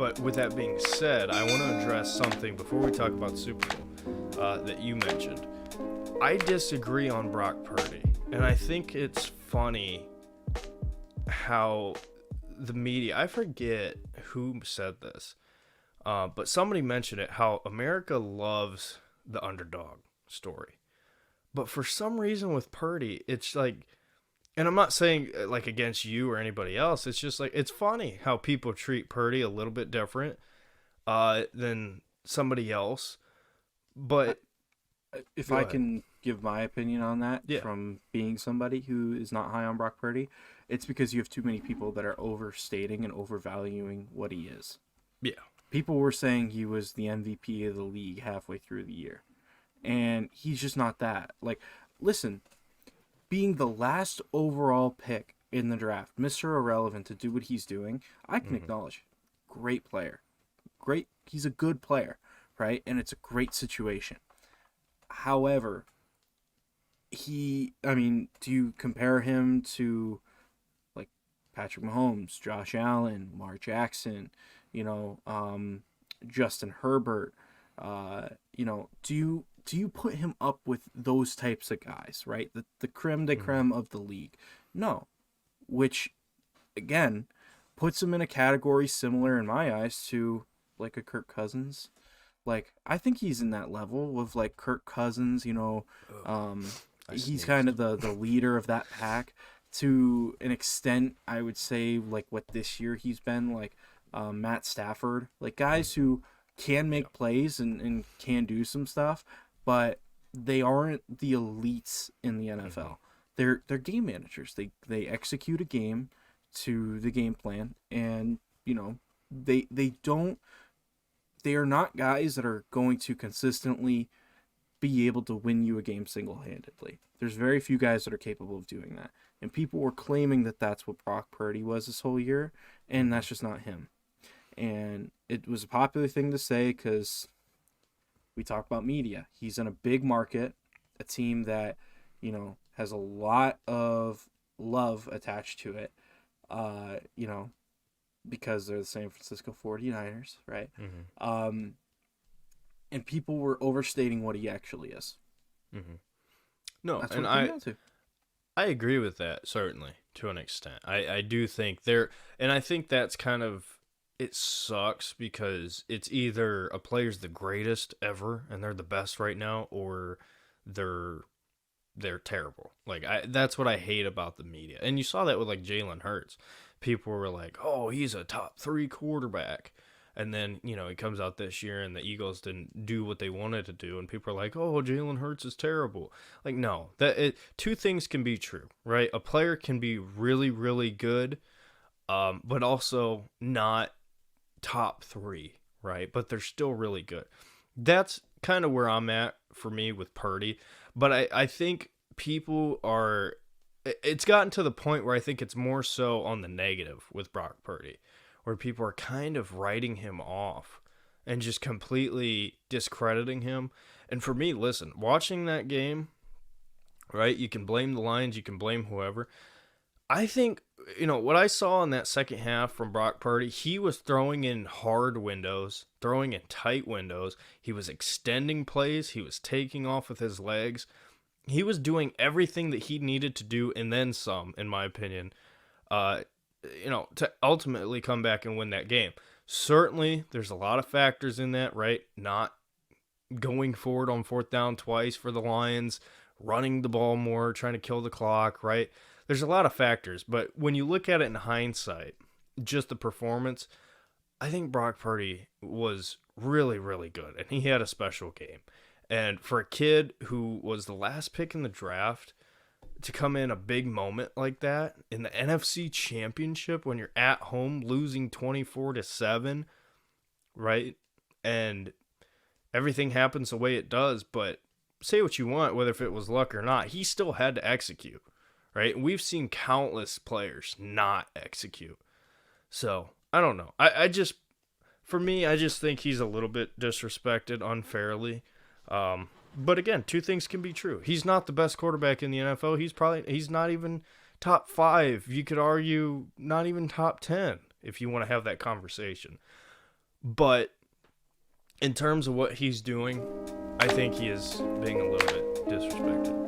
But with that being said, I want to address something before we talk about the Super Bowl that you mentioned. I disagree on Brock Purdy, and I think it's funny how the media, I forget who said this, but somebody mentioned it, how America loves the underdog story. But for some reason with Purdy, it's like, and I'm not saying like against you or anybody else, it's just like, it's funny how people treat Purdy a little bit different than somebody else. But if I can give my opinion on that, from being somebody who is not high on Brock Purdy, it's because you have too many people that are overstating and overvaluing what he is. Yeah. People were saying he was the MVP of the league halfway through the year. And he's just not that. Like, listen, being the last overall pick in the draft, Mr. Irrelevant, to do what he's doing, I can acknowledge. Great player. Great. He's a good player, right? And it's a great situation. However, do you compare him to like Patrick Mahomes, Josh Allen, Lamar Jackson, Justin Herbert, do you put him up with those types of guys, right? The creme de creme of the league? No. Which, again, puts him in a category similar in my eyes to like a Kirk Cousins. Like, I think he's in that level of like Kirk Cousins, he's kind of the leader of that pack to an extent. I would say like what this year he's been like Matt Stafford, like guys who can make plays and can do some stuff, but they aren't the elites in the NFL. They're game managers. They execute a game to the game plan, and they are not guys that are going to consistently be able to win you a game single-handedly. There's very few guys that are capable of doing that. And people were claiming that that's what Brock Purdy was this whole year, and that's just not him. And it was a popular thing to say because we talk about media. He's in a big market, a team that, has a lot of love attached to it, because they're the San Francisco 49ers, right? And people were overstating what he actually is. No, that's and I agree with that, certainly, to an extent. I do think and I think that's kind of, it sucks because it's either a player's the greatest ever and they're the best right now, or they're terrible. Like, that's what I hate about the media. And you saw that with like Jalen Hurts. People were like, oh, he's a top 3 quarterback. And then, he comes out this year and the Eagles didn't do what they wanted to do. And people are like, oh, Jalen Hurts is terrible. Like, no, two things can be true, right? A player can be really, really good, but also not top 3, right? But they're still really good. That's kind of where I'm at for me with Purdy. But I think it's gotten to the point where I think it's more so on the negative with Brock Purdy, where people are kind of writing him off and just completely discrediting him. And for me, listen, watching that game, right, you can blame the Lions, you can blame whoever. I think, what I saw in that second half from Brock Purdy, he was throwing in hard windows, throwing in tight windows. He was extending plays. He was taking off with his legs. He was doing everything that he needed to do and then some, in my opinion, to ultimately come back and win that game. Certainly, there's a lot of factors in that, right? Not going forward on 4th down twice for the Lions, running the ball more, trying to kill the clock, right? There's a lot of factors, but when you look at it in hindsight, just the performance, I think Brock Purdy was really, really good, and he had a special game. And for a kid who was the last pick in the draft, to come in a big moment like that in the NFC Championship when you're at home losing 24-7, right? And everything happens the way it does, but say what you want, whether if it was luck or not, he still had to execute, right? We've seen countless players not execute. So, I don't know. For me, I just think he's a little bit disrespected unfairly. But again, two things can be true. He's not the best quarterback in the NFL. He's not even top 5. You could argue not even top 10 if you want to have that conversation. But in terms of what he's doing, I think he is being a little bit disrespected.